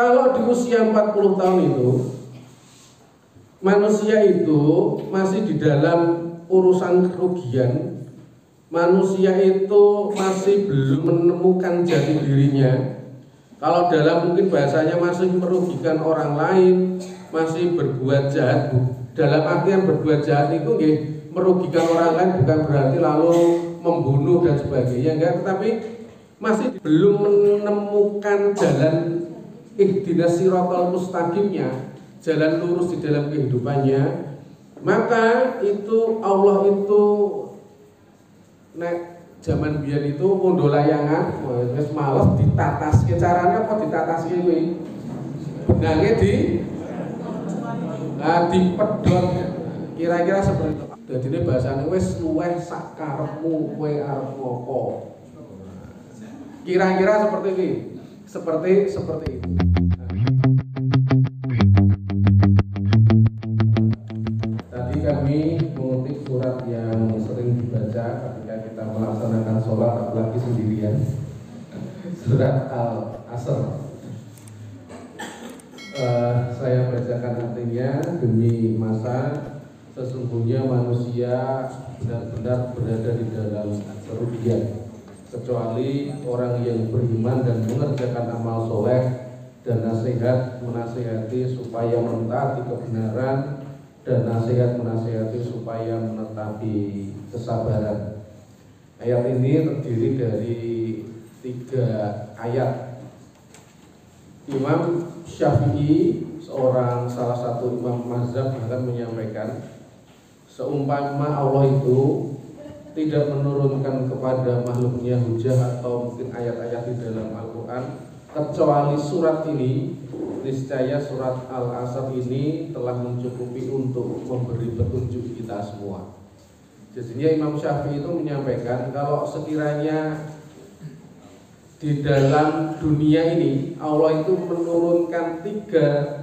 Kalau di usia 40 tahun itu manusia itu masih di dalam urusan kerugian, manusia itu masih belum menemukan jati dirinya. Kalau dalam mungkin bahasanya masih merugikan orang lain, masih berbuat jahat. Dalam artian berbuat jahat itu merugikan orang lain bukan berarti lalu membunuh dan sebagainya, enggak, tetapi masih belum menemukan jalan ihdinas siratal mustaqimnya, jalan lurus di dalam kehidupannya. Maka itu Allah itu nek zaman biyen itu ngondo layangan wis males ditataske, carane apa ditataske kuwi benange dipedhot kira-kira seperti itu. Dadine bahasane wis luweh sak karepmu kowe arep ngopo. Kira-kira seperti ini. Seperti itu. Tadi kami mengutip surat yang sering dibaca ketika kita melaksanakan sholat, apalagi sendirian, surat Al-Asr. Saya bacakan artinya demi masa. Sesungguhnya manusia benar-benar berada di dalam kerugian, kecuali orang yang beriman dan mengerjakan amal soleh dan nasihat menasihati supaya mentaati kebenaran dan nasihat menasihati supaya menetapi kesabaran. Ayat ini terdiri dari 3 ayat. Imam Syafi'i, salah satu imam mazhab, akan menyampaikan, seumpama Allah itu tidak menurunkan kepada makhluknya hujah atau mungkin ayat-ayat di dalam Al-Quran, kecuali surat ini, niscaya surat Al-Asr ini telah mencukupi untuk memberi petunjuk kita semua. Jadinya Imam Syafi'i itu menyampaikan kalau sekiranya di dalam dunia ini Allah itu menurunkan 3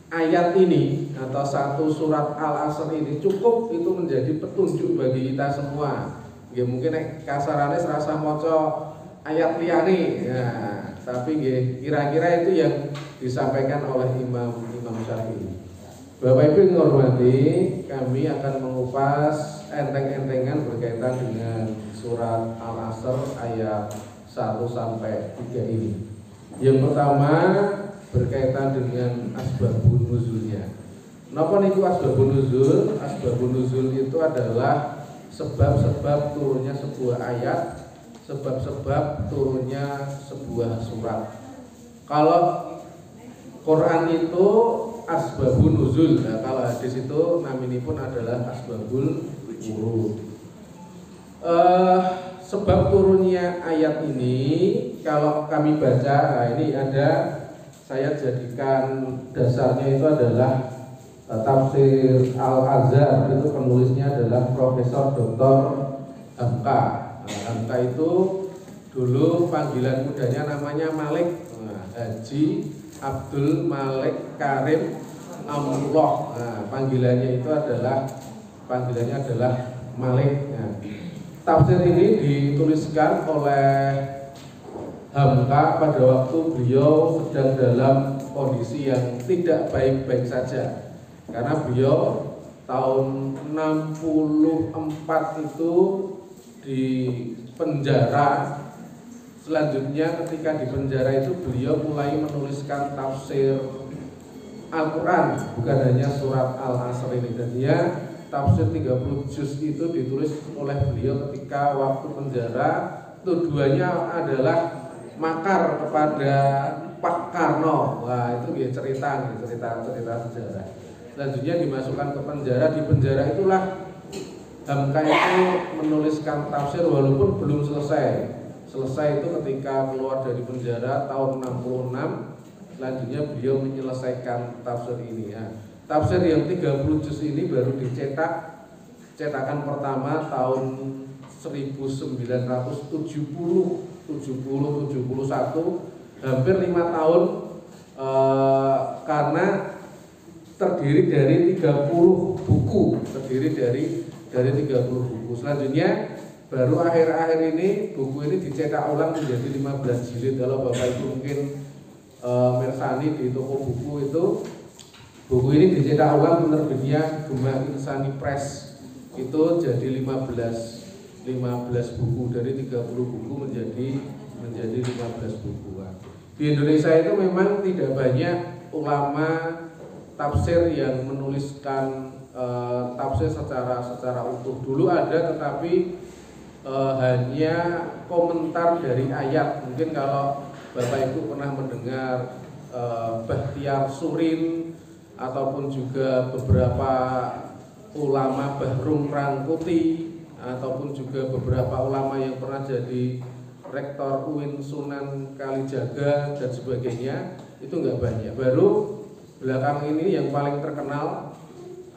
ayat ini atau 1 surat Al-Asr ini, cukup itu menjadi petunjuk bagi kita semua. Ya mungkin kasarannya serasa maca ayat liyane ya, tapi kira-kira itu yang disampaikan oleh Imam Syafi'i. Bapak Ibu yang hormati, kami akan mengupas enteng-entengan berkaitan dengan surat Al-Asr ayat 1 sampai 3 ini. Yang pertama berkaitan dengan asbabun nuzulnya. Napa niku asbabun nuzul? Asbabun nuzul itu adalah sebab-sebab turunnya sebuah ayat, sebab-sebab turunnya sebuah surat. Kalau Quran itu asbabun nuzul, nah, kalau hadis itu naminipun adalah asbabul wurud. Sebab turunnya ayat ini kalau kami baca, nah ini ada, saya jadikan dasarnya itu adalah tafsir Al-Azhar, itu penulisnya adalah Profesor Dr. Hamka. Hamka itu dulu panggilan mudanya namanya Malik, Haji Abdul Malik Karim Amrullah. Panggilannya adalah Malik. Tafsir ini dituliskan oleh Hamka pada waktu beliau sedang dalam kondisi yang tidak baik-baik saja, karena beliau tahun 64 itu di penjara. Selanjutnya ketika di penjara itu beliau mulai menuliskan tafsir Al-Quran, bukan hanya surat Al-Asr ini. Jadinya tafsir 30 juz itu ditulis oleh beliau ketika waktu penjara. Tujuannya adalah makar kepada Pak Karno. Wah, itu dia cerita sejarah. Selanjutnya dimasukkan ke penjara. Di penjara itulah Hamka itu menuliskan tafsir walaupun belum selesai. Selesai itu ketika keluar dari penjara tahun 66. Selanjutnya beliau menyelesaikan tafsir ini ya. Tafsir yang 30 juz ini baru dicetak, cetakan pertama tahun 1971, hampir 5 tahun, karena terdiri dari 30 buku, Selanjutnya baru akhir-akhir ini buku ini dicetak ulang menjadi 15 jilid. Kalau Bapak Ibu mungkin Insani di toko buku itu. Buku ini dicetak ulang penerbitnya Gema Insani Press. Itu jadi 15 buku, dari 30 buku menjadi 15 buku. Di Indonesia itu memang tidak banyak ulama tafsir yang menuliskan tafsir secara utuh. Dulu ada, tetapi hanya komentar dari ayat. Mungkin kalau Bapak Ibu pernah mendengar Bahtiar Surin ataupun juga beberapa ulama Bahrum Rangkuti ataupun juga beberapa ulama yang pernah jadi rektor UIN Sunan Kalijaga dan sebagainya, itu nggak banyak. Baru belakang ini yang paling terkenal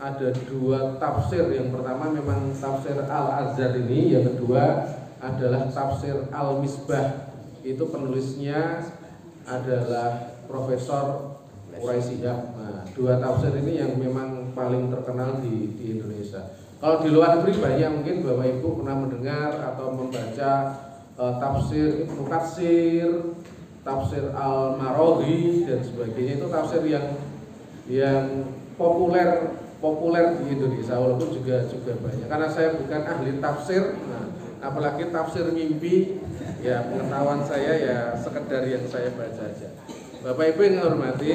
ada 2 tafsir. Yang pertama memang tafsir Al-Azhar ini, yang kedua adalah tafsir Al-Misbah. Itu penulisnya adalah Profesor Quraisyah. Nah, 2 tafsir ini yang memang paling terkenal di Indonesia. Kalau di luar negeri banyak, mungkin Bapak Ibu pernah mendengar atau membaca tafsir Ibnu Katsir, tafsir Al-Maraghi dan sebagainya. Itu tafsir yang populer di Indonesia, walaupun juga banyak. Karena saya bukan ahli tafsir, nah, apalagi tafsir mimpi, ya pengetahuan saya ya sekedar yang saya baca aja. Bapak Ibu yang hormati,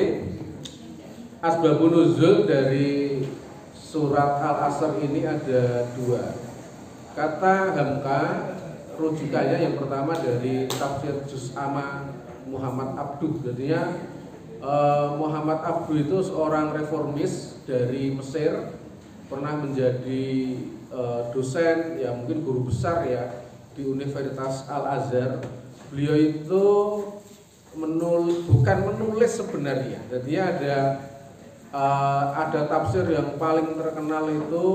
asbabun nuzul dari surat Al-Asr ini ada 2. Kata Hamka, rujukannya yang pertama dari tafsir Juz Amma Muhammad Abduh. Jadinya Muhammad Abduh itu seorang reformis dari Mesir, pernah menjadi dosen, ya mungkin guru besar ya di Universitas Al-Azhar. Beliau itu bukan menulis sebenarnya. Jadi ada tafsir yang paling terkenal itu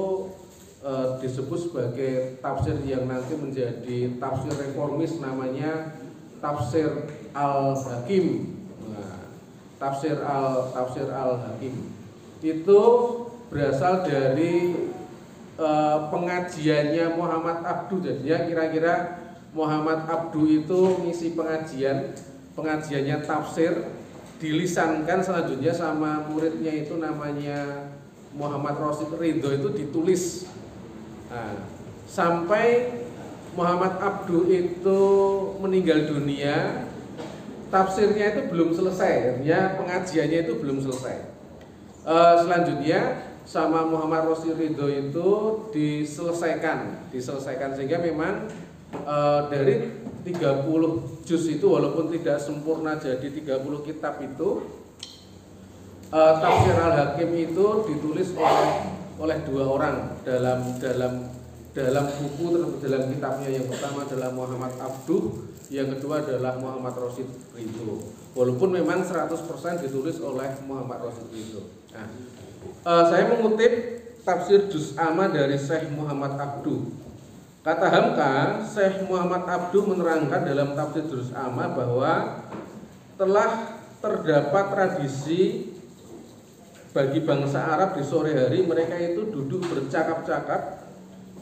disebut sebagai tafsir yang nanti menjadi tafsir reformis, namanya tafsir Al-Hakim. Nah, tafsir Al-Hakim itu berasal dari pengajiannya Muhammad Abduh. Jadi ya kira-kira Muhammad Abduh itu ngisi pengajiannya tafsir, dilisankan selanjutnya sama muridnya itu namanya Muhammad Rosid Ridho, itu ditulis. Nah, sampai Muhammad Abduh itu meninggal dunia, tafsirnya itu belum selesai, ya pengajiannya itu belum selesai. Selanjutnya sama Muhammad Rosid Ridho itu diselesaikan sehingga memang dari 30 juz itu, walaupun tidak sempurna jadi 30 kitab itu, tafsir Al-Hakim itu ditulis oleh 2 orang dalam buku, dalam kitabnya. Yang pertama adalah Muhammad Abduh, yang kedua adalah Muhammad Rosid Ridho. Walaupun memang 100% ditulis oleh Muhammad Rosid Ridho. Nah, saya mengutip tafsir Juz Amma dari Syekh Muhammad Abduh. Kata Hamka, Syekh Muhammad Abduh menerangkan dalam tafsir Juz Amma bahwa telah terdapat tradisi bagi bangsa Arab di sore hari mereka itu duduk bercakap-cakap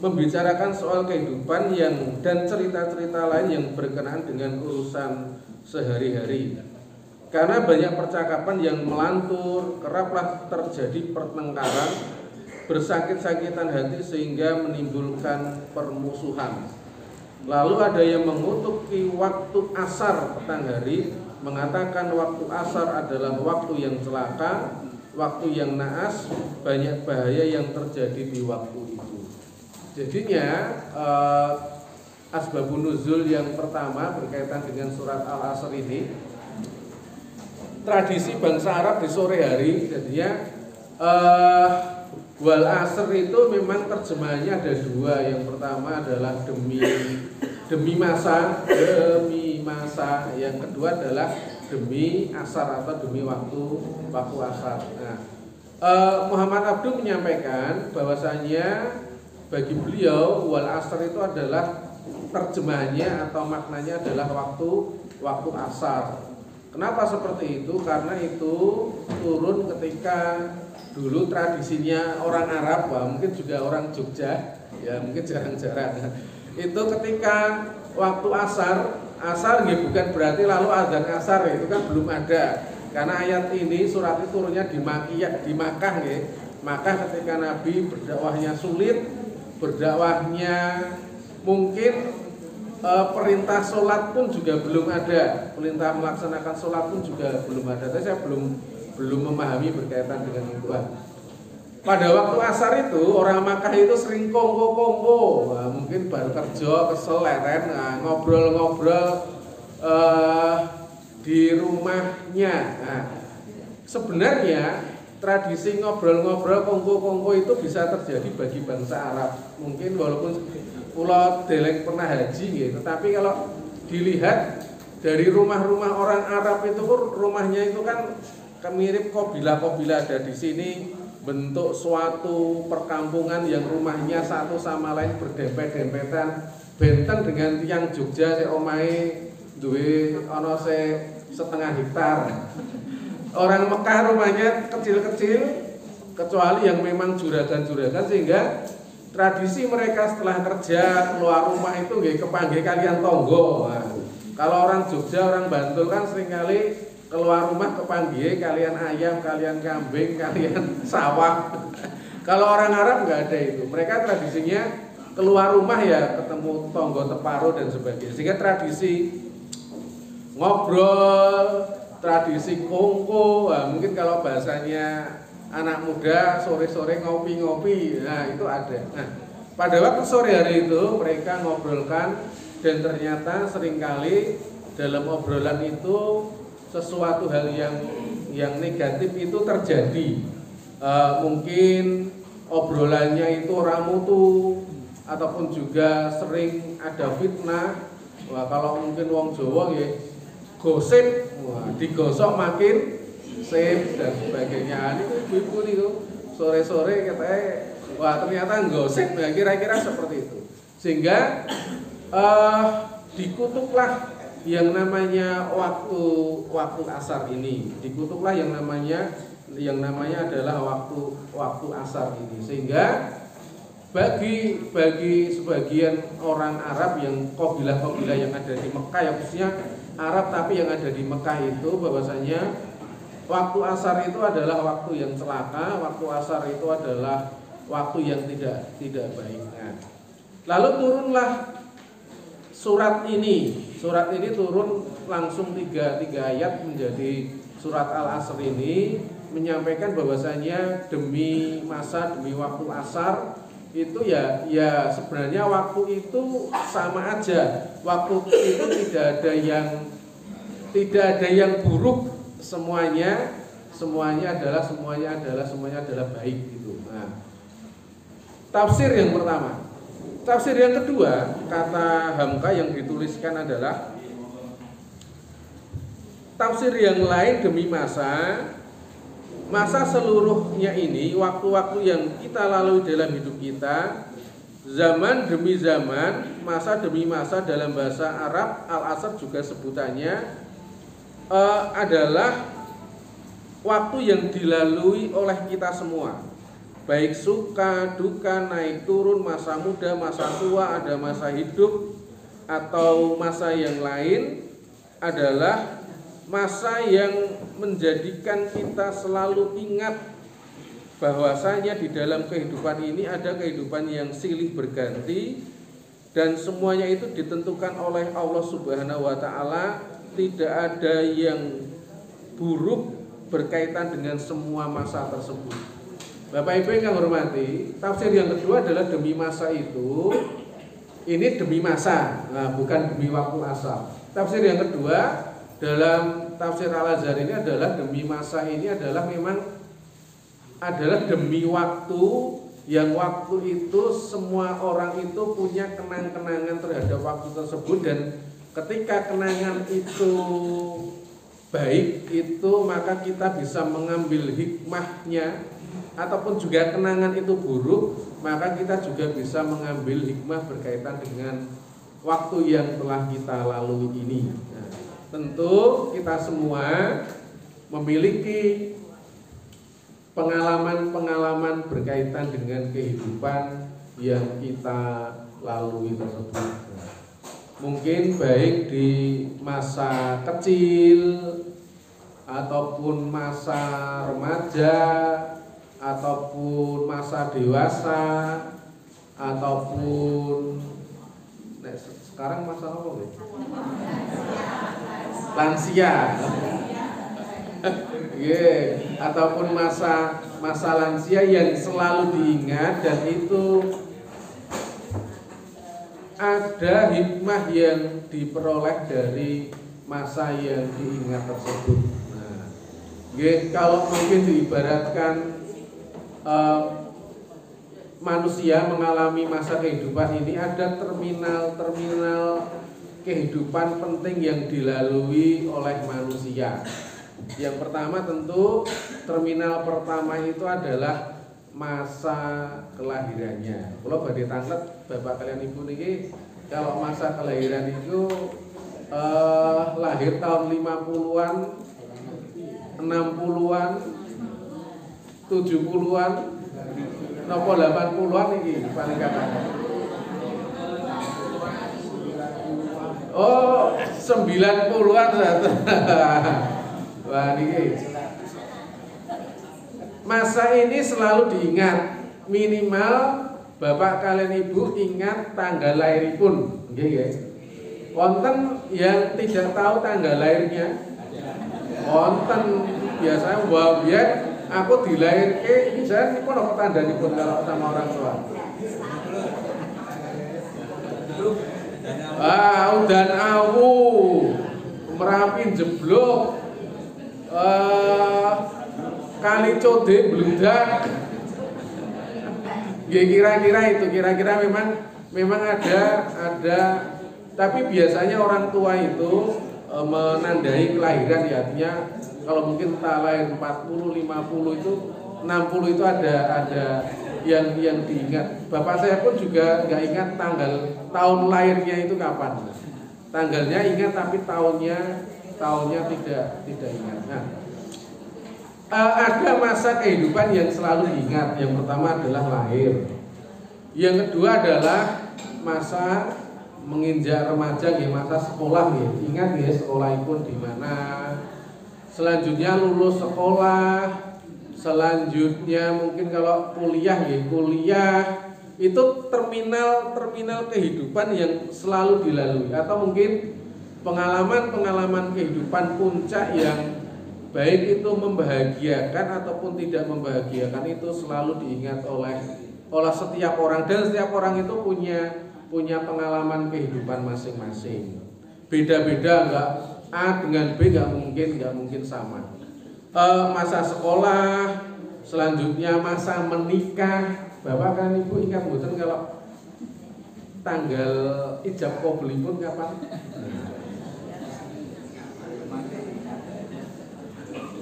membicarakan soal kehidupan dan cerita-cerita lain yang berkenaan dengan urusan sehari-hari. Karena banyak percakapan yang melantur, keraplah terjadi pertengkaran, bersakit-sakitan hati sehingga menimbulkan permusuhan. Lalu ada yang mengutuki waktu asar petang hari, mengatakan waktu asar adalah waktu yang celaka, waktu yang naas, banyak bahaya yang terjadi di waktu itu. Jadinya asbabun nuzul yang pertama berkaitan dengan surat Al-Asr ini, tradisi bangsa Arab di sore hari. Jadinya wal asr itu memang terjemahannya ada 2. Yang pertama adalah demi masa, yang kedua adalah demi asar atau demi waktu asar. Nah, Muhammad Abduh menyampaikan bahwasanya bagi beliau wal asr itu adalah terjemahannya atau maknanya adalah waktu asar. Kenapa seperti itu? Karena itu turun ketika dulu tradisinya orang Arab, mungkin juga orang Jogja, ya mungkin jarang-jarang. Itu ketika waktu asar ya bukan berarti lalu adzan asar, itu kan belum ada. Karena ayat ini, surat itu turunnya di Makkah ya. Maka ketika Nabi berdakwahnya sulit, berdakwahnya mungkin perintah sholat pun juga belum ada, perintah melaksanakan sholat pun juga belum ada. Tapi saya belum memahami berkaitan dengan itu. Pada waktu asar itu orang Makkah itu sering kongko, mungkin baru kerja kesel leren, ngobrol-ngobrol di rumahnya. Nah, sebenarnya tradisi ngobrol-ngobrol kongko itu bisa terjadi bagi bangsa Arab. Mungkin walaupun pulau deleng pernah haji gitu, tetapi kalau dilihat dari rumah-rumah orang Arab itu rumahnya itu kan mirip kabilah-kabilah ada di sini, bentuk suatu perkampungan yang rumahnya satu sama lain berdempet-dempetan, benteng dengan tiang Jogja omahe duwe ana setengah hektar. Orang Mekah rumahnya kecil-kecil kecuali yang memang juragan-juragan, sehingga tradisi mereka setelah kerja keluar rumah itu nggih kepanggih kalian tonggo. Nah, kalau orang Jogja, orang Bantul kan seringkali keluar rumah kepanggih kalian ayam, kalian kambing, kalian sawah. Kalau orang Arab nggak ada itu. Mereka tradisinya keluar rumah ya ketemu tonggo teparo dan sebagainya. Sehingga tradisi ngobrol, tradisi kongko, mungkin kalau bahasanya anak muda sore-sore ngopi-ngopi, nah itu ada. Nah, pada waktu sore hari itu mereka ngobrolkan, dan ternyata seringkali dalam obrolan itu sesuatu hal yang negatif itu terjadi. Mungkin obrolannya itu ramutu, ataupun juga sering ada fitnah. Wah, kalau mungkin wong Jawa ya gosip, digosok makin sip dan sebagainya. Ini ibu-ibu nih sore-sore katanya, wah ternyata gosip, nah kira-kira seperti itu. Sehingga dikutuklah yang namanya waktu asar ini, dikutuklah yang namanya adalah waktu asar ini. Sehingga bagi sebagian orang Arab yang kabilah-kabilah yang ada di Mekah, ya khususnya Arab tapi yang ada di Mekah itu, bahwasanya waktu asar itu adalah waktu yang celaka, waktu asar itu adalah waktu yang tidak baik. Nah, lalu turunlah surat ini. Surat ini turun langsung tiga ayat menjadi surat Al-Asr ini, menyampaikan bahwasanya demi waktu asar itu ya sebenarnya waktu itu sama aja. Waktu itu tidak ada yang buruk, semuanya adalah baik gitu. Nah, tafsir yang pertama. Tafsir yang kedua, kata Hamka yang dituliskan adalah tafsir yang lain demi masa seluruhnya ini, waktu-waktu yang kita lalui dalam hidup kita, zaman demi zaman, masa demi masa. Dalam bahasa Arab Al-Asr juga sebutannya adalah waktu yang dilalui oleh kita semua, baik suka, duka, naik turun, masa muda, masa tua, ada masa hidup atau masa yang lain, adalah masa yang menjadikan kita selalu ingat bahwasanya di dalam kehidupan ini ada kehidupan yang silih berganti, dan semuanya itu ditentukan oleh Allah Subhanahu wa Ta'ala. Tidak ada yang buruk berkaitan dengan semua masa tersebut. Bapak Ibu yang hormati, tafsir yang kedua adalah demi masa itu. Ini demi masa, nah, bukan demi waktu asal. Tafsir yang kedua dalam tafsir Al-Azhar ini adalah demi masa ini adalah memang adalah demi waktu, yang waktu itu semua orang itu punya kenang-kenangan terhadap waktu tersebut, dan ketika kenangan itu baik itu maka kita bisa mengambil hikmahnya, ataupun juga kenangan itu buruk maka kita juga bisa mengambil hikmah berkaitan dengan waktu yang telah kita lalui ini. Nah, tentu kita semua memiliki pengalaman-pengalaman berkaitan dengan kehidupan yang kita lalui tersebut. Mungkin baik di masa kecil ataupun masa remaja, ataupun masa dewasa, ataupun sekarang masa apa nih? Lansia. Ataupun masa lansia yang selalu diingat, dan itu ada hikmah yang diperoleh dari masa yang diingat tersebut. Nah, kalau mungkin diibaratkan manusia mengalami masa kehidupan ini, ada terminal kehidupan penting yang dilalui oleh manusia. Yang pertama tentu terminal pertama itu adalah masa kelahirannya. Kalau badhe tanglet bapak kalian ibu niki, kalau masa kelahiran itu lahir tahun 50-an, 60-an, 70-an, nopo 80-an iki paling kathah. Oh, 90-an. Wah, niki. Masa ini selalu diingat, minimal bapak kalian ibu ingat tanggal lahiripun, nggih nggih. Wonten yang tidak tahu tanggal lahirnya? Wonten, biasanya wah biyen aku dilahirke, bisa nipun apa tandhanipun kalau sama orang tua? Udan awu, Merapi jeblok, kali code bludak. Ya kira-kira itu, kira-kira memang ada, tapi biasanya orang tua itu menandai kelahiran, ya artinya kalau mungkin tak lahir 40, 50 itu 60 itu ada yang diingat. Bapak saya pun juga nggak ingat tahun lahirnya itu kapan. Tanggalnya ingat tapi tahunnya tidak ingat. Nah, ada masa kehidupan yang selalu diingat. Yang pertama adalah lahir. Yang kedua adalah masa menginjak remaja, masa sekolah. Ingat ya, sekolah itu di mana. Selanjutnya lulus sekolah. Selanjutnya mungkin kalau kuliah, itu terminal kehidupan yang selalu dilalui, atau mungkin pengalaman kehidupan puncak yang baik itu membahagiakan ataupun tidak membahagiakan, itu selalu diingat oleh setiap orang, dan setiap orang itu punya pengalaman kehidupan masing-masing. Beda-beda, enggak A dengan B enggak mungkin sama. Masa sekolah, selanjutnya masa menikah. Bapak kan ibu ingat mboten kalau tanggal ijab qabulipun kapan?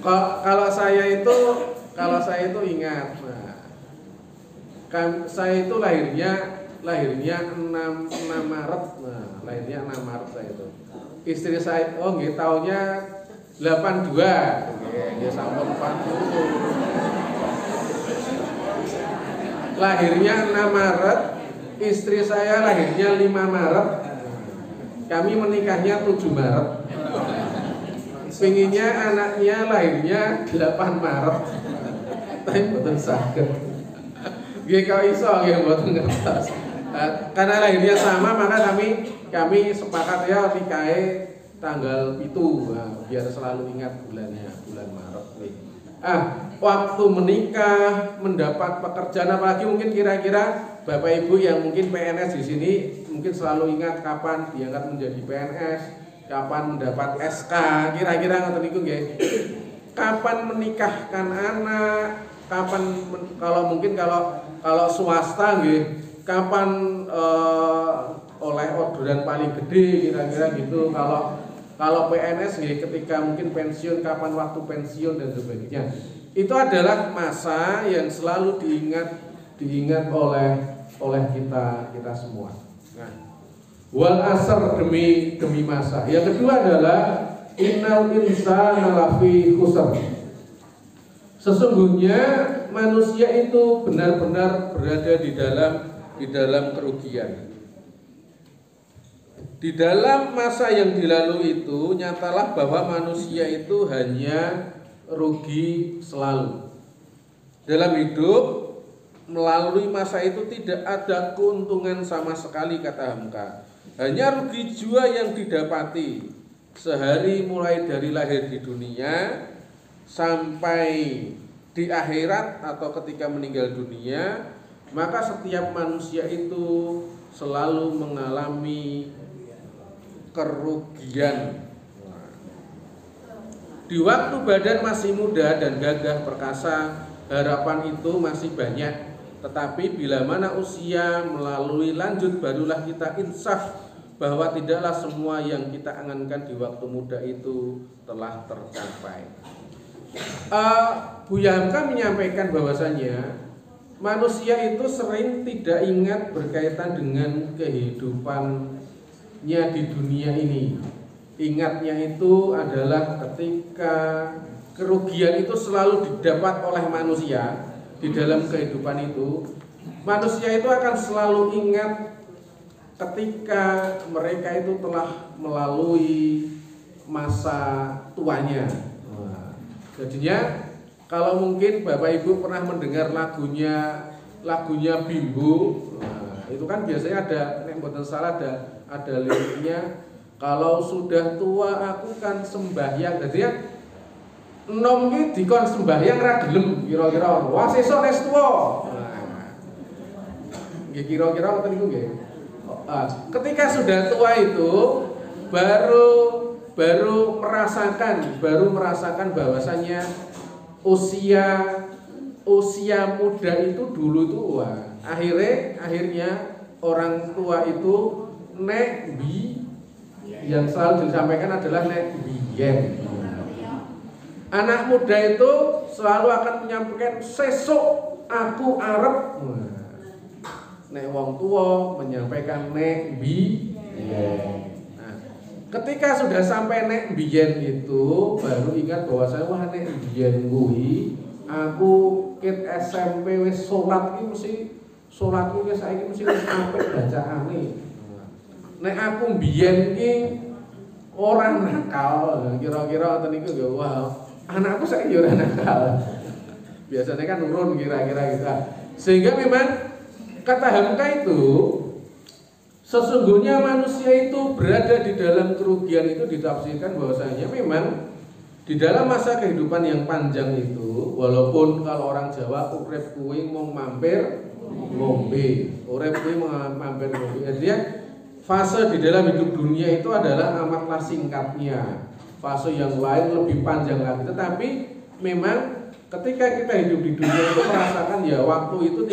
Kalau saya itu ingat. Nah, saya itu lahirnya 6 Maret. Nah, lahirnya 6 Maret saya itu. Istri saya tahunnya 82. Ya sampun 40. Lahirnya 6 Maret, istri saya lahirnya 5 Maret. Kami menikahnya 7 Maret. Pinginnya anaknya lahirnya 8 Maret. Tapi mboten saged. Nggih kok iso nggih mboten ngertos. Karena lahirnya sama, maka kami sepakat ya nikahe tanggal itu, biar selalu ingat bulannya, bulan Maret. Waktu menikah, mendapat pekerjaan, apalagi mungkin kira-kira Bapak Ibu yang mungkin PNS di sini mungkin selalu ingat kapan diangkat menjadi PNS, kapan mendapat SK, kira-kira ngoten niku nggih. Kapan menikahkan anak, kapan kalau swasta nggih, kapan oleh orderan paling gede, kira-kira gitu. Kalau PNS ketika mungkin pensiun, kapan waktu pensiun dan sebagainya. Itu adalah masa yang selalu diingat oleh kita semua. Nah, wal asr, demi masa. Yang kedua adalah innal insana lafi khusr. Sesungguhnya manusia itu benar-benar berada di dalam kerugian. Di dalam masa yang dilalui itu nyatalah bahwa manusia itu hanya rugi selalu. Dalam hidup melalui masa itu tidak ada keuntungan sama sekali, kata Hamka. Hanya rugi jua yang didapati sehari mulai dari lahir di dunia sampai di akhirat atau ketika meninggal dunia. Maka setiap manusia itu selalu mengalami kerugian. Di waktu badan masih muda dan gagah perkasa, harapan itu masih banyak. Tetapi bila mana usia melalui lanjut, barulah kita insaf bahwa tidaklah semua yang kita angankan di waktu muda itu telah tercapai. Buya Hamka menyampaikan bahwasanya manusia itu sering tidak ingat berkaitan dengan kehidupannya di dunia ini. Ingatnya itu adalah ketika kerugian itu selalu didapat oleh manusia di dalam kehidupan itu. Manusia itu akan selalu ingat ketika mereka itu telah melalui masa tuanya. Jadinya kalau mungkin Bapak Ibu pernah mendengar lagunya Bimbo, itu kan biasanya ada, nek mboten salah ada liriknya, kalau sudah tua aku kan sembahyang. Jadi ya enom ki dikon sembahyang ra gelem kira-kira. Wah sesuk wis tuwa. Nggih kira-kira ngoten niku nggih. Ketika sudah tua itu baru merasakan bahwasanya usia muda itu dulu itu akhirnya orang tua itu nek bi, yang selalu disampaikan adalah nek biyen. Anak muda itu selalu akan menyampaikan sesuk aku arep. Nek wong tua menyampaikan nek biyen. Ketika sudah sampai nek biyen itu baru ingat bahwa saya wah nek biyen kuwi aku ket SMP wis salat iki mesti salatku wis saiki mesti wis apik bacaane. Nek aku biyen iki ora nakal, kira-kira ngoten niku ya wah anakku saiki ora nakal. Biasanya kan nurun kira-kira gitu. Sehingga memang kata Hamka itu sesungguhnya manusia itu berada di dalam kerugian itu ditafsirkan bahwasanya memang di dalam masa kehidupan yang panjang itu, walaupun kalau orang Jawa urip kuwi mung mampir ngombe, urip kuwi mampir ngombe. Jadi fase di dalam hidup dunia itu adalah amatlah singkatnya. Fase yang lain lebih panjang lagi. Tetapi memang ketika kita hidup di dunia itu merasakan ya waktu itu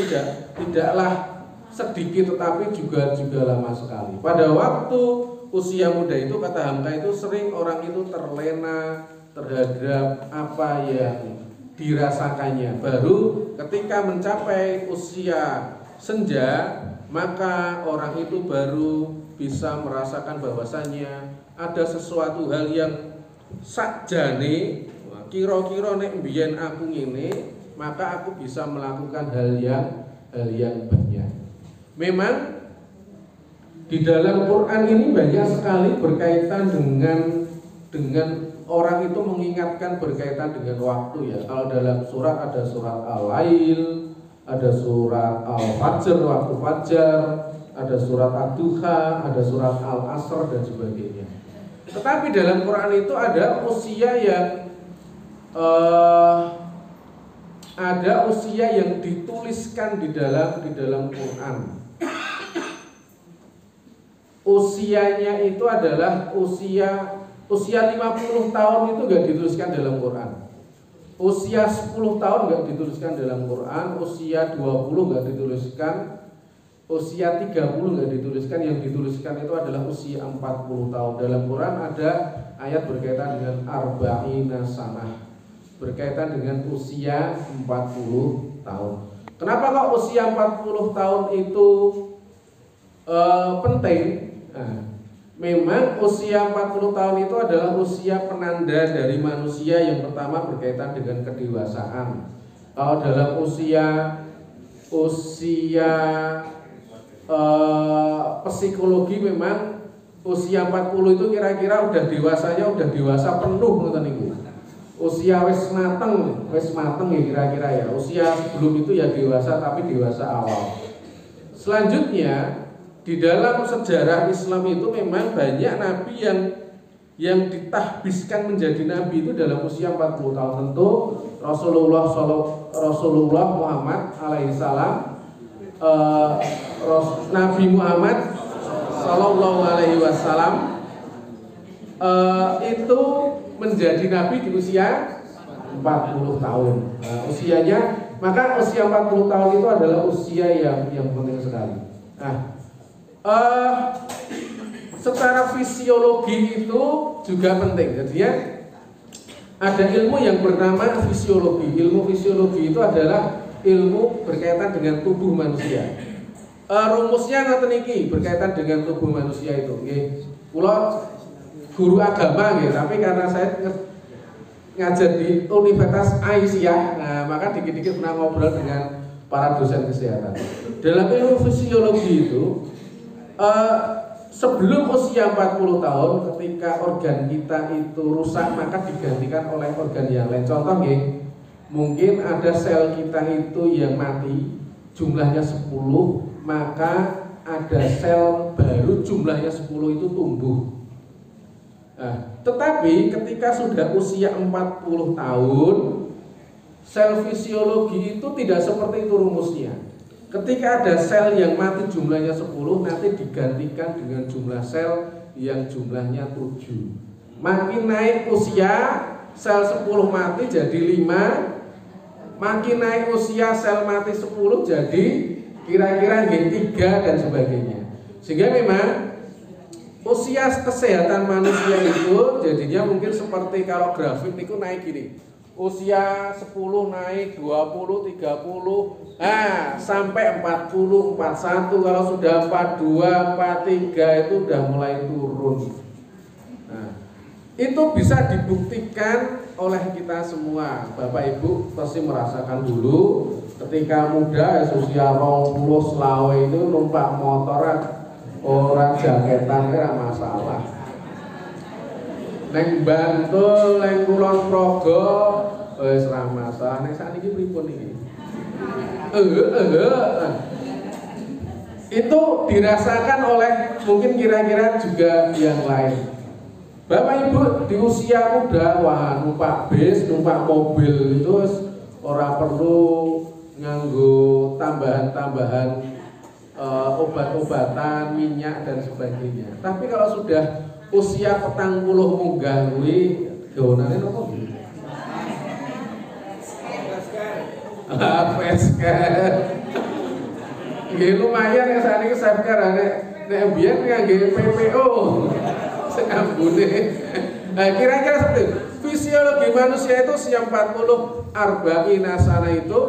tidaklah sedikit tetapi juga lama sekali. Pada waktu usia muda itu kata Hamka itu sering orang itu terlena terhadap apa yang dirasakannya. Baru ketika mencapai usia senja maka orang itu baru bisa merasakan bahwasannya ada sesuatu hal yang sakjane kira-kira nek mbiyen aku ngene maka aku bisa melakukan hal yang banyak. Memang di dalam Quran ini banyak sekali berkaitan dengan orang itu mengingatkan berkaitan dengan waktu ya. Kalau dalam surat ada surat Al-Lail, ada surat Al-Fajr, waktu fajar, ada surat Ad-Duha, ada surat Al-Asr dan sebagainya. Tetapi dalam Quran itu ada usia yang dituliskan di dalam Quran. Usianya itu adalah usia 50 tahun itu enggak dituliskan dalam Quran. Usia 10 tahun enggak dituliskan dalam Quran, usia 20 enggak dituliskan, usia 30 enggak dituliskan, yang dituliskan itu adalah usia 40 tahun. Dalam Quran ada ayat berkaitan dengan arba'ina sanah, berkaitan dengan usia 40 tahun. Kenapa kok usia 40 tahun itu penting? Nah, memang usia 40 tahun itu adalah usia penanda dari manusia yang pertama berkaitan dengan kedewasaan. Kalau dalam usia psikologi memang Usia 40 itu kira-kira udah dewasa penuh ngoten niku. Usia wis mateng ya kira-kira ya. Usia sebelum itu ya dewasa tapi dewasa awal. Selanjutnya di dalam sejarah Islam itu memang banyak nabi yang ditahbiskan menjadi nabi itu dalam usia 40 tahun. Tentu Rasulullah Muhammad alaihissalam, Nabi Muhammad sallallahu alaihi wasallam itu menjadi nabi di usia 40 tahun. Nah, usianya, maka usia 40 tahun itu adalah usia yang penting sekali. Nah, secara fisiologi itu juga penting. Jadinya ada ilmu yang bernama fisiologi. Ilmu fisiologi itu adalah ilmu berkaitan dengan tubuh manusia. Rumusnya ngoten niki berkaitan dengan tubuh manusia itu. Nggih. Kula guru agama nggih, tapi karena saya ngajar di Universitas Aisyah, nah maka dikit-dikit pernah ngobrol dengan para dosen kesehatan. Dalam ilmu fisiologi itu sebelum usia 40 tahun ketika organ kita itu rusak maka digantikan oleh organ yang lain. Contoh nggih, mungkin ada sel kita itu yang mati jumlahnya 10, maka ada sel baru jumlahnya 10 itu tumbuh. Nah, tetapi ketika sudah usia 40 tahun, sel fisiologi itu tidak seperti itu rumusnya. Ketika ada sel yang mati jumlahnya 10, nanti digantikan dengan jumlah sel yang jumlahnya 7. Makin naik usia, sel 10 mati jadi 5. Makin naik usia, sel mati 10 jadi kira-kira 3 dan sebagainya. Sehingga memang usia kesehatan manusia itu jadinya mungkin seperti kalau grafik itu naik gini. Usia 10 naik 20, 30, sampai 40, 41. Kalau sudah 42, 43 itu udah mulai turun. Nah, itu bisa dibuktikan oleh kita semua. Bapak Ibu pasti merasakan dulu ketika muda usia 20 selawe itu numpak motor orang jaketan kira masalah. Neng Bantul, neng Kulon Progo, wis ra masalah. Nek sakniki pripun iki? Itu dirasakan oleh mungkin kira-kira juga yang lain. Bapak Ibu di usia muda, wah numpak bis, numpak mobil itu ora perlu nganggo tambahan-tambahan obat-obatan, minyak dan sebagainya. Tapi kalau sudah usia 40 munggah kuwi gawanane nopo nggih? Pesken. Nggih lumayan ya sakniki Safkar nek mbiyen ngangge PPO. Sing ambune. Nah, kira-kira seperti itu. Fisiologi manusia itu usia 40 arba'ina sana itu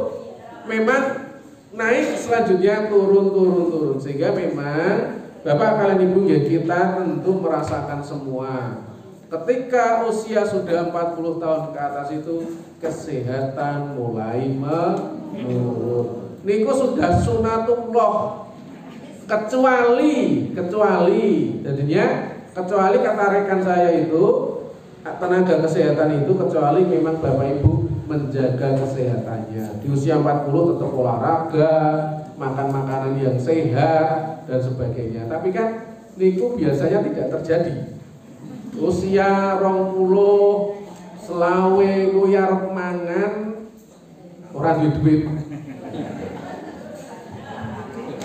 memang naik, selanjutnya turun. Sehingga memang Bapak kalian Ibu ya kita tentu merasakan semua. Ketika usia sudah 40 tahun ke atas itu kesehatan mulai menurun. Niku sudah sunatullah. Kecuali kata rekan saya itu tenaga kesehatan itu kecuali memang Bapak Ibu menjaga kesehatannya. Di usia 40 tetap olahraga, makan makanan yang sehat dan sebagainya. Tapi kan niku biasanya tidak terjadi. Usia 20 selawe kuwi arep mangan ora duit.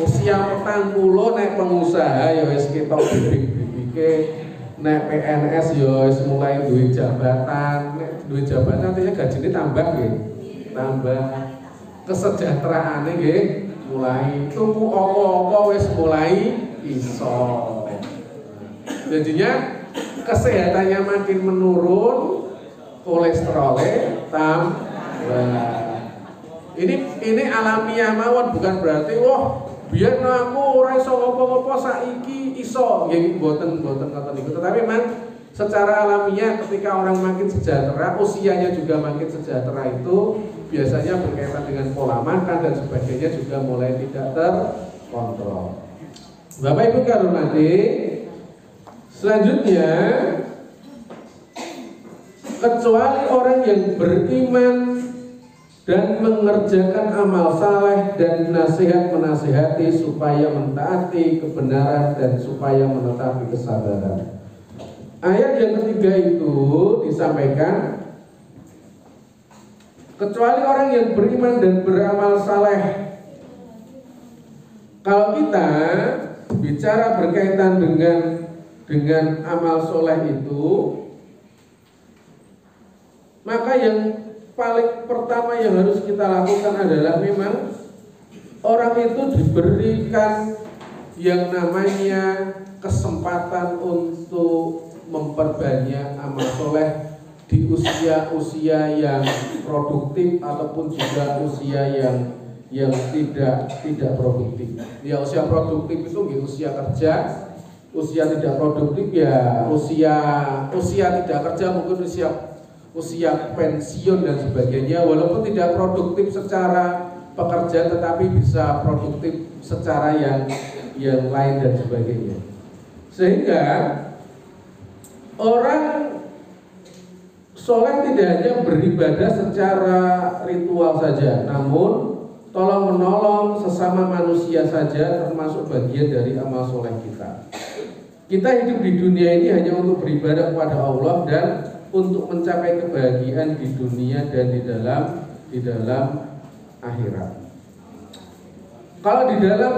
Usia 40 nek pengusaha ya wis ketok bibik-bibike, nek PNS ya wis mulai duwe jabatan. Nek duwe jabatan artinya gajine tambah nggih. Tambah kesejahteraane nggih mulai tuku apa-apa wis mulai iso. Jadinya kesehatannya makin menurun, kolesterolnya tambah. Ini alamiah mawon, bukan berarti wah biar aku ora iso ngopo-ngopo saiki iso. Nggih mboten ngoten niku. Tetapi memang secara alamiah ketika orang makin sejahtera, usianya juga makin sejahtera itu biasanya berkaitan dengan pola makan dan sebagainya juga mulai tidak terkontrol. Bapak Ibu kalian nanti Selanjutnya, kecuali orang yang beriman dan mengerjakan amal saleh dan nasihat menasihati supaya mentaati kebenaran dan supaya menetapi kesabaran. Ayat yang ketiga itu disampaikan, kecuali orang yang beriman dan beramal saleh. Kalau kita bicara berkaitan dengan amal soleh itu, maka yang paling pertama yang harus kita lakukan adalah memang orang itu diberikan yang namanya kesempatan untuk memperbanyak amal soleh di usia-usia yang produktif ataupun juga usia yang tidak produktif. Ya, usia produktif itu usia kerja, usia tidak produktif ya usia tidak kerja, mungkin usia pensiun dan sebagainya, walaupun tidak produktif secara pekerjaan tetapi bisa produktif secara yang lain dan sebagainya. Sehingga orang soleh tidak hanya beribadah secara ritual saja, namun tolong menolong sesama manusia saja termasuk bagian dari amal soleh kita. Kita hidup di dunia ini hanya untuk beribadah kepada Allah dan untuk mencapai kebahagiaan di dunia dan di dalam akhirat. Kalau di dalam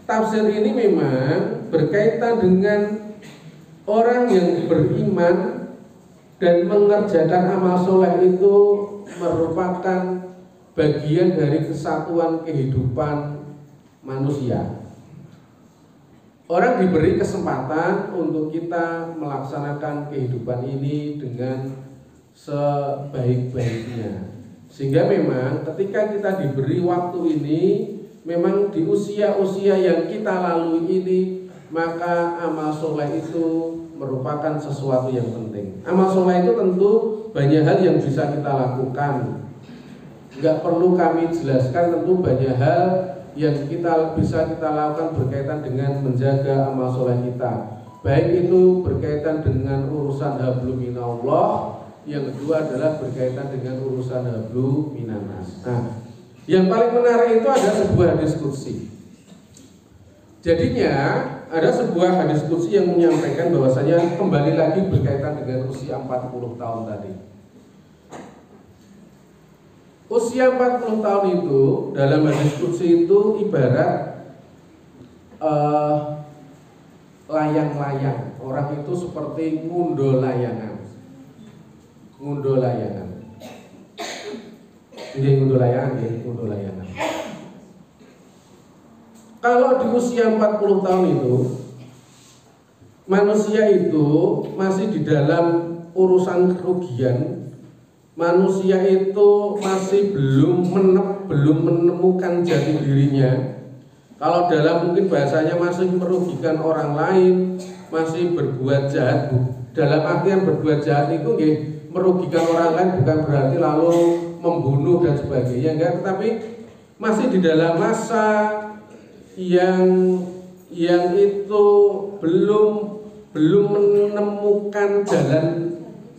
tafsir ini memang berkaitan dengan orang yang beriman dan mengerjakan amal soleh itu merupakan bagian dari kesatuan kehidupan manusia. Orang diberi kesempatan untuk kita melaksanakan kehidupan ini dengan sebaik-baiknya. Sehingga memang ketika kita diberi waktu ini, memang di usia-usia yang kita lalui ini, maka amal soleh itu merupakan sesuatu yang penting. Amal soleh itu tentu banyak hal yang bisa kita lakukan. Nggak perlu kami jelaskan, tentu banyak hal yang bisa kita lakukan berkaitan dengan menjaga amal soleh kita. Baik itu berkaitan dengan urusan hablum minallah, yang kedua adalah berkaitan dengan urusan hablum minanas. Nah, yang paling menarik itu ada sebuah diskusi. Jadinya ada sebuah hadis qudsi yang menyampaikan bahwasanya kembali lagi berkaitan dengan usia 40 tahun tadi. Usia 40 tahun itu dalam hadis qudsi itu ibarat layang-layang. Orang itu seperti ngunduh layangan. Ngunduh layangan. Jadi ngunduh layangan, ya, ngunduh layangan. Kalau di usia 40 tahun itu manusia itu masih di dalam urusan kerugian. Manusia itu masih belum menemukan jati dirinya. Kalau dalam mungkin bahasanya masih merugikan orang lain, masih berbuat jahat. Dalam artian berbuat jahat itu merugikan orang lain bukan berarti lalu membunuh dan sebagainya, enggak, tetapi masih di dalam masa yang itu belum menemukan jalan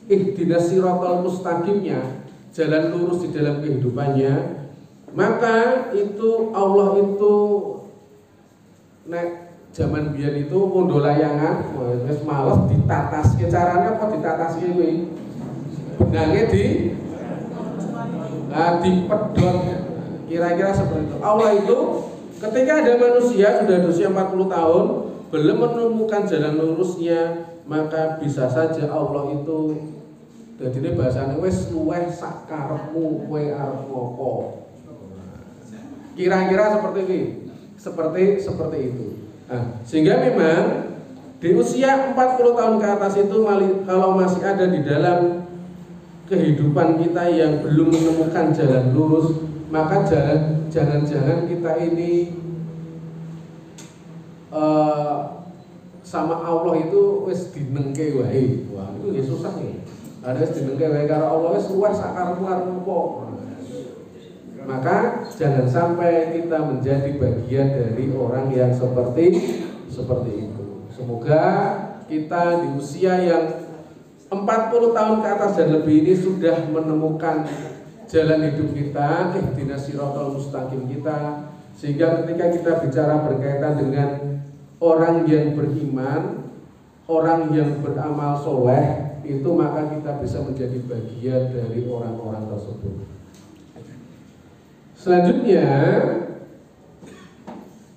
ihdinas siratal mustaqimnya, jalan lurus di dalam kehidupannya. Maka itu Allah itu nek zaman biyen itu ngunduh layangan wis males ditataske, caranya apa ditataske kuwi benangnya dipedhot, kira-kira seperti itu. Allah itu ketika ada manusia sudah berusia 40 tahun belum menemukan jalan lurusnya, maka bisa saja Allah itu dadine bahasane wis luweh sak karepmu kowe arep ngopo. Kira-kira seperti itu. Nah, sehingga memang di usia 40 tahun ke atas itu kalau masih ada di dalam kehidupan kita yang belum menemukan jalan lurus, maka jangan-jangan kita ini sama Allah itu wis dinengke wae. Wah, itu ya susah nih. Ada wis dinengke wae karo Allah wis luwes sakarepmu arep opo. Maka jangan sampai kita menjadi bagian dari orang yang seperti itu. Semoga kita di usia yang 40 tahun ke atas dan lebih ini sudah menemukan jalan hidup kita, ihdinas siratal mustaqim kita, sehingga ketika kita bicara berkaitan dengan orang yang beriman, orang yang beramal soleh, itu maka kita bisa menjadi bagian dari orang-orang tersebut. Selanjutnya,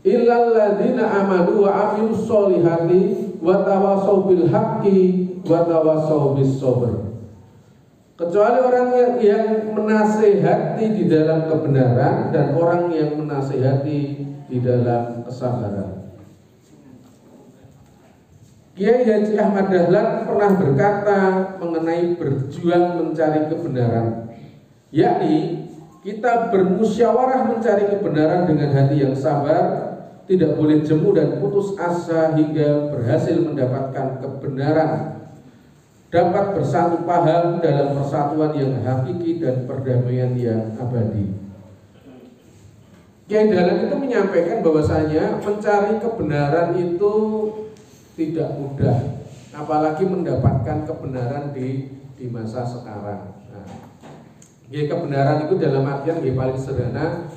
illal ladzina amanu wa amilus solihati wa tawassaw bil haqqi wa tawassaw bis sabr. Kecuali orang yang menasehati di dalam kebenaran dan orang yang menasehati di dalam kesabaran. Kiai Haji Ahmad Dahlan pernah berkata mengenai berjuang mencari kebenaran, yakni kita bermusyawarah mencari kebenaran dengan hati yang sabar, tidak boleh jemu dan putus asa hingga berhasil mendapatkan kebenaran, dapat bersatu paham dalam persatuan yang hakiki dan perdamaian yang abadi. Kiai Dahlan itu menyampaikan bahwasanya mencari kebenaran itu tidak mudah, apalagi mendapatkan kebenaran di masa sekarang. Kebenaran itu dalam artian paling sederhana,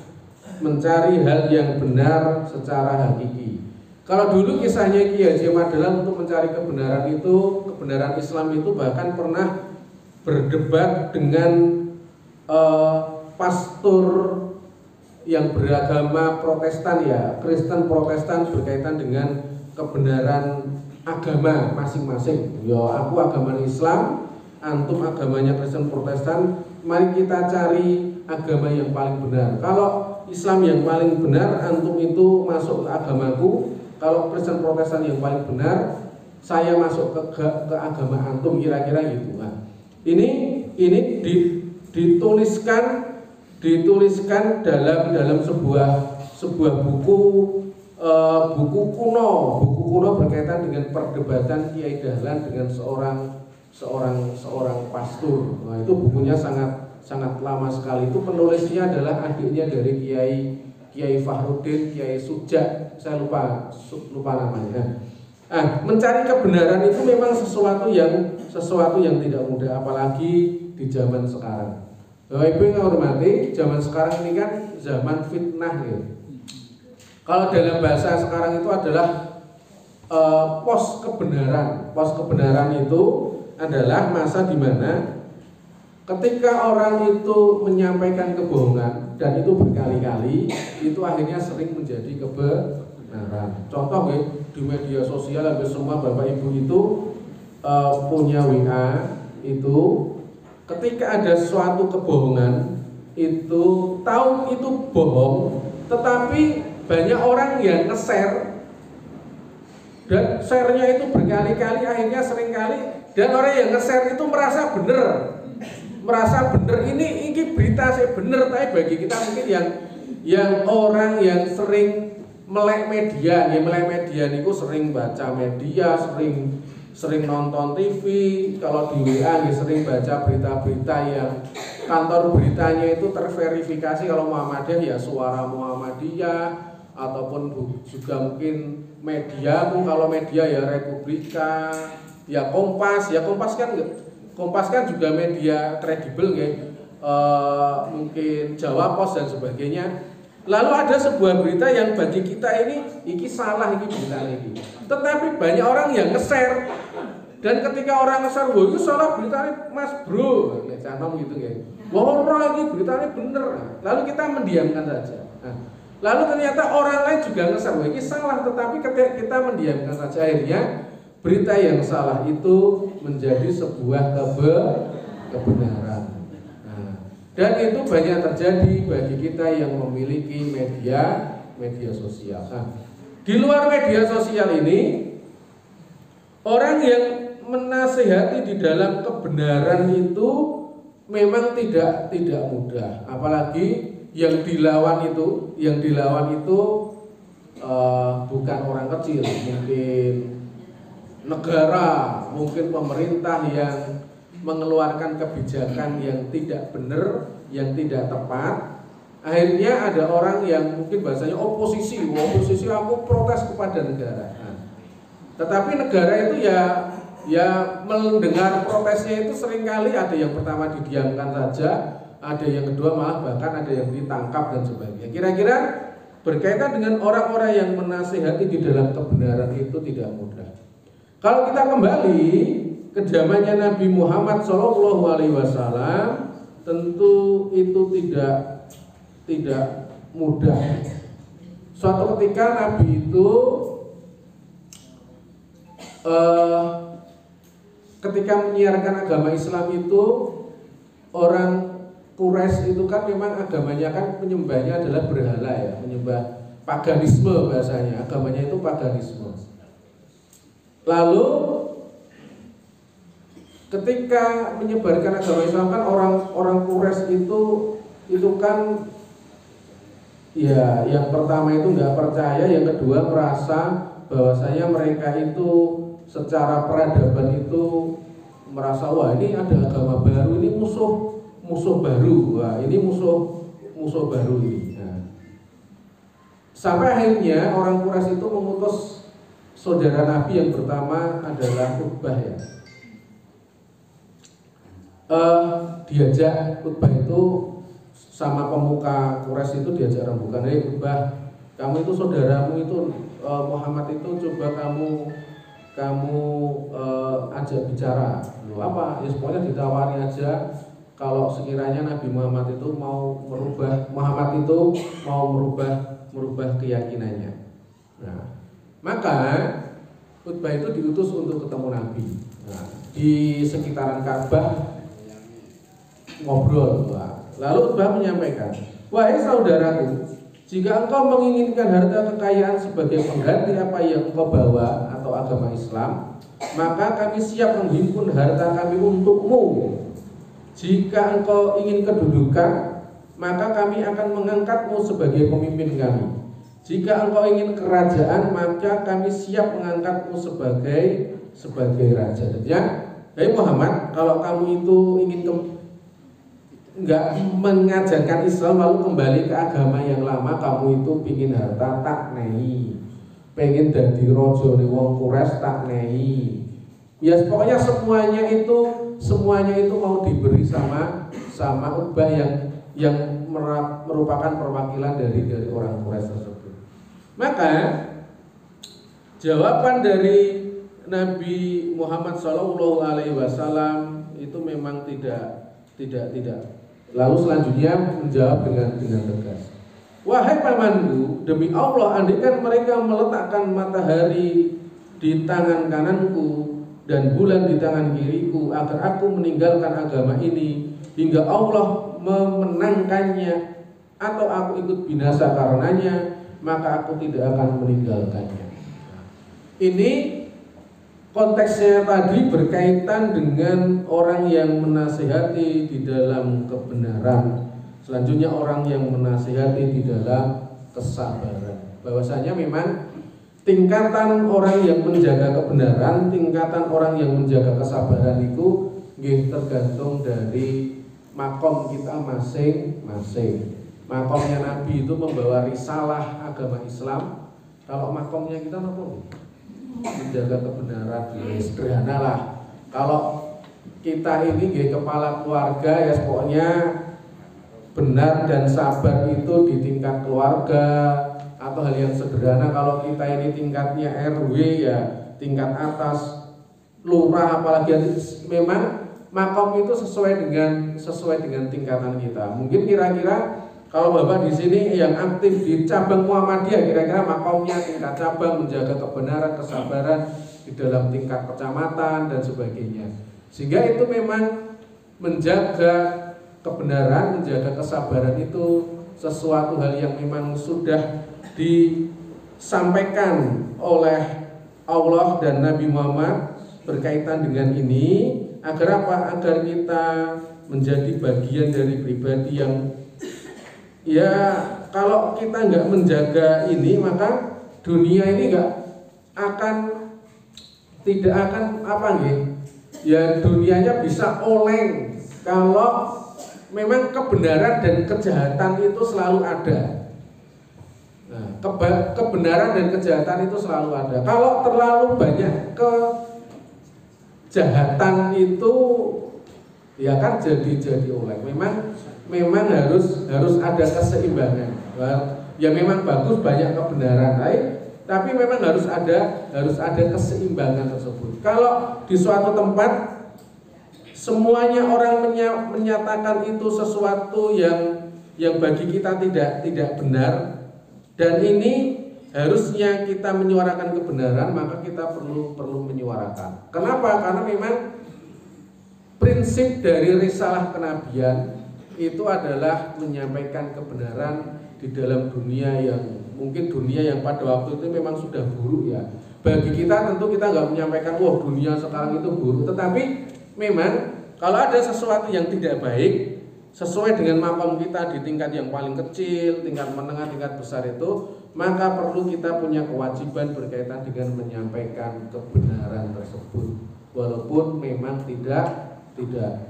mencari hal yang benar secara hakiki. Kalau dulu kisahnya Kiai Haji Ahmad Dahlan untuk mencari kebenaran itu, kebenaran Islam itu bahkan pernah berdebat dengan pastor yang beragama Protestan, ya Kristen Protestan, berkaitan dengan kebenaran agama masing-masing. Ya aku agama Islam, antum agamanya Kristen Protestan, mari kita cari agama yang paling benar. Kalau Islam yang paling benar, antum itu masuk ke agamaku. Kalau Kristen Protestan yang paling benar, saya masuk ke agama antum, kira-kira gitu. Nah, ini dituliskan dalam sebuah buku kuno berkaitan dengan perdebatan Kiai Dahlan dengan seorang pastor. Nah, itu bukunya sangat lama sekali. Itu penulisnya adalah adiknya dari Kiai Fahruddin, Kiai Sujak, saya lupa namanya. Mencari kebenaran itu memang sesuatu yang tidak mudah, apalagi di zaman sekarang. Bapak Ibu yang hormati, zaman sekarang ini kan zaman fitnah ya. Kalau dalam bahasa sekarang itu adalah pos kebenaran. Pos kebenaran itu adalah masa di mana ketika orang itu menyampaikan kebohongan dan itu berkali-kali, itu akhirnya sering menjadi kebenaran. Contoh ya, di media sosial hampir semua Bapak Ibu itu punya WA itu, ketika ada suatu kebohongan itu tahu itu bohong, tetapi banyak orang yang nge-share dan share-nya itu berkali-kali, akhirnya seringkali, dan orang yang nge-share itu merasa benar ini berita saya benar. Tapi bagi kita mungkin yang orang yang sering melek media niku sering baca media, sering nonton TV, kalau di WA sering baca berita-berita yang kantor beritanya itu terverifikasi. Kalau Muhammadiyah ya Suara Muhammadiyah, ataupun juga mungkin media, kalau media ya Republika, ya Kompas kan juga media kredibel ya, mungkin Jawa Pos dan sebagainya. Lalu ada sebuah berita yang bagi kita ini salah, ini berita ini, tetapi banyak orang yang nge-share, dan ketika orang nge-share, wah itu salah beritanya Mas Bro, canom gitu ya, wah ini beritanya bener, lalu kita mendiamkan saja. Lalu ternyata orang lain juga nge-share, wah ini salah, tetapi ketika kita mendiamkan saja, akhirnya berita yang salah itu menjadi sebuah kebenaran. Dan itu banyak terjadi bagi kita yang memiliki media sosial. Di luar media sosial ini, orang yang menasehati di dalam kebenaran itu memang tidak mudah. Apalagi yang dilawan itu bukan orang kecil, mungkin negara, mungkin pemerintah yang mengeluarkan kebijakan yang tidak benar, yang tidak tepat. Akhirnya ada orang yang mungkin bahasanya oposisi aku protes kepada negara. Tetapi negara itu ya mendengar protesnya itu seringkali ada yang pertama didiamkan saja, ada yang kedua malah bahkan ada yang ditangkap dan sebagainya. Kira-kira berkaitan dengan orang-orang yang menasihati di dalam kebenaran itu tidak mudah. Kalau kita kembali ke zamannya Nabi Muhammad SAW, tentu itu tidak mudah. Suatu ketika Nabi itu ketika menyiarkan agama Islam itu, orang Quraisy itu kan memang agamanya kan penyembahnya adalah berhala ya, menyembah paganisme bahasanya, agamanya itu paganisme. Lalu ketika menyebarkan agama Islam kan orang Quraisy itu kan ya yang pertama itu nggak percaya, yang kedua merasa bahwasanya mereka itu secara peradaban itu merasa wah ini ada agama baru, ini musuh baru, wah ini musuh baru ini. Nah, sampai akhirnya orang Quraisy itu mengutus saudara Nabi yang pertama adalah Utbah ya. Diajak Utbah itu sama pemuka Quraisy itu diajak rembukan, Utbah, kamu itu saudaramu itu Muhammad itu coba kamu ajak bicara. Loh, apa? Ya pokoknya ditawari aja. Kalau sekiranya Nabi Muhammad itu mau merubah keyakinannya. Nah, maka Utbah itu diutus untuk ketemu Nabi. Nah, di sekitaran Ka'bah ngobrol. Lalu Utbah menyampaikan, wahai saudaraku, jika engkau menginginkan harta kekayaan sebagai pengganti apa yang engkau bawa atau agama Islam, maka kami siap menghimpun harta kami untukmu. Jika engkau ingin kedudukan, maka kami akan mengangkatmu sebagai pemimpin kami. Jika engkau ingin kerajaan, maka kami siap mengangkatmu sebagai raja. Ya, hai Muhammad, kalau kamu itu ingin enggak mengajarkan Islam lalu kembali ke agama yang lama, kamu itu pingin harta tak nehi, pengen dadi raja ning wong Quraisy tak nehi. Ya pokoknya semuanya itu mau diberi sama Utbah yang merupakan perwakilan dari orang Quraisy tersebut. Maka jawaban dari Nabi Muhammad SAW itu memang tidak. Lalu selanjutnya menjawab dengan tegas. Wahai pamanku, demi Allah, andaikan mereka meletakkan matahari di tangan kananku dan bulan di tangan kiriku agar aku meninggalkan agama ini hingga Allah memenangkannya atau aku ikut binasa karenanya, maka aku tidak akan meninggalkannya. Ini konteksnya tadi berkaitan dengan orang yang menasihati di dalam kebenaran. Selanjutnya orang yang menasihati di dalam kesabaran. Bahwasanya memang tingkatan orang yang menjaga kebenaran, tingkatan orang yang menjaga kesabaran itu tergantung dari makom kita masing-masing. Makomnya Nabi itu membawa risalah agama Islam. Kalau makomnya kita apa? Menjaga kebenaran, sederhana lah. Kalau kita ini kepala keluarga ya pokoknya benar dan sabar itu di tingkat keluarga, atau hal yang sederhana kalau kita ini tingkatnya RW ya tingkat atas lurah, apalagi memang makom itu sesuai dengan tingkatan kita. Mungkin kira-kira kalau Bapak di sini yang aktif di cabang Muhammadiyah, kira-kira makomnya tingkat cabang menjaga kebenaran, kesabaran di dalam tingkat kecamatan dan sebagainya. Sehingga itu memang menjaga kebenaran, menjaga kesabaran itu sesuatu hal yang memang sudah disampaikan oleh Allah dan Nabi Muhammad berkaitan dengan ini. Agar apa? Agar kita menjadi bagian dari pribadi yang ya kalau kita nggak menjaga ini, maka dunia ini tidak akan apa nih? Ya dunianya bisa oleng kalau memang kebenaran dan kejahatan itu selalu ada. Nah, kebenaran dan kejahatan itu selalu ada. Kalau terlalu banyak kejahatan itu ya kan jadi oleh. Memang harus ada keseimbangan. Ya memang bagus banyak kebenaran, tapi memang harus ada keseimbangan tersebut. Kalau di suatu tempat semuanya orang menyatakan itu sesuatu yang bagi kita tidak benar, dan ini harusnya kita menyuarakan kebenaran, maka kita perlu menyuarakan. Kenapa? Karena memang prinsip dari risalah kenabian itu adalah menyampaikan kebenaran di dalam dunia yang mungkin dunia yang pada waktu itu memang sudah buruk ya. Bagi kita tentu kita nggak menyampaikan wah dunia sekarang itu buruk, tetapi memang kalau ada sesuatu yang tidak baik sesuai dengan mampu kita di tingkat yang paling kecil, tingkat menengah, tingkat besar itu, maka perlu kita punya kewajiban berkaitan dengan menyampaikan kebenaran tersebut, walaupun memang tidak mudah.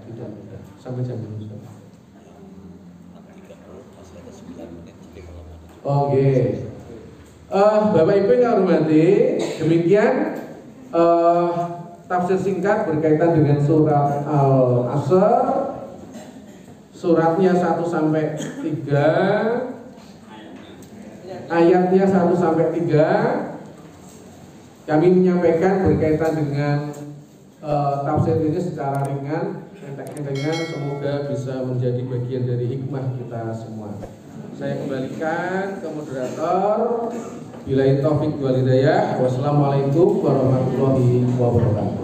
Sampai jam berapa? Oke. Bapak Ibu yang hormati, demikian tafsir singkat berkaitan dengan surat Al-Asr. Suratnya 1 sampai 3, ayatnya 1 sampai 3. Kami menyampaikan berkaitan dengan tafsir ini secara ringan, enteng-entengan, semoga bisa menjadi bagian dari hikmah kita semua. Saya kembalikan ke moderator. Billahi taufik wal hidayah. Wassalamualaikum warahmatullahi wabarakatuh.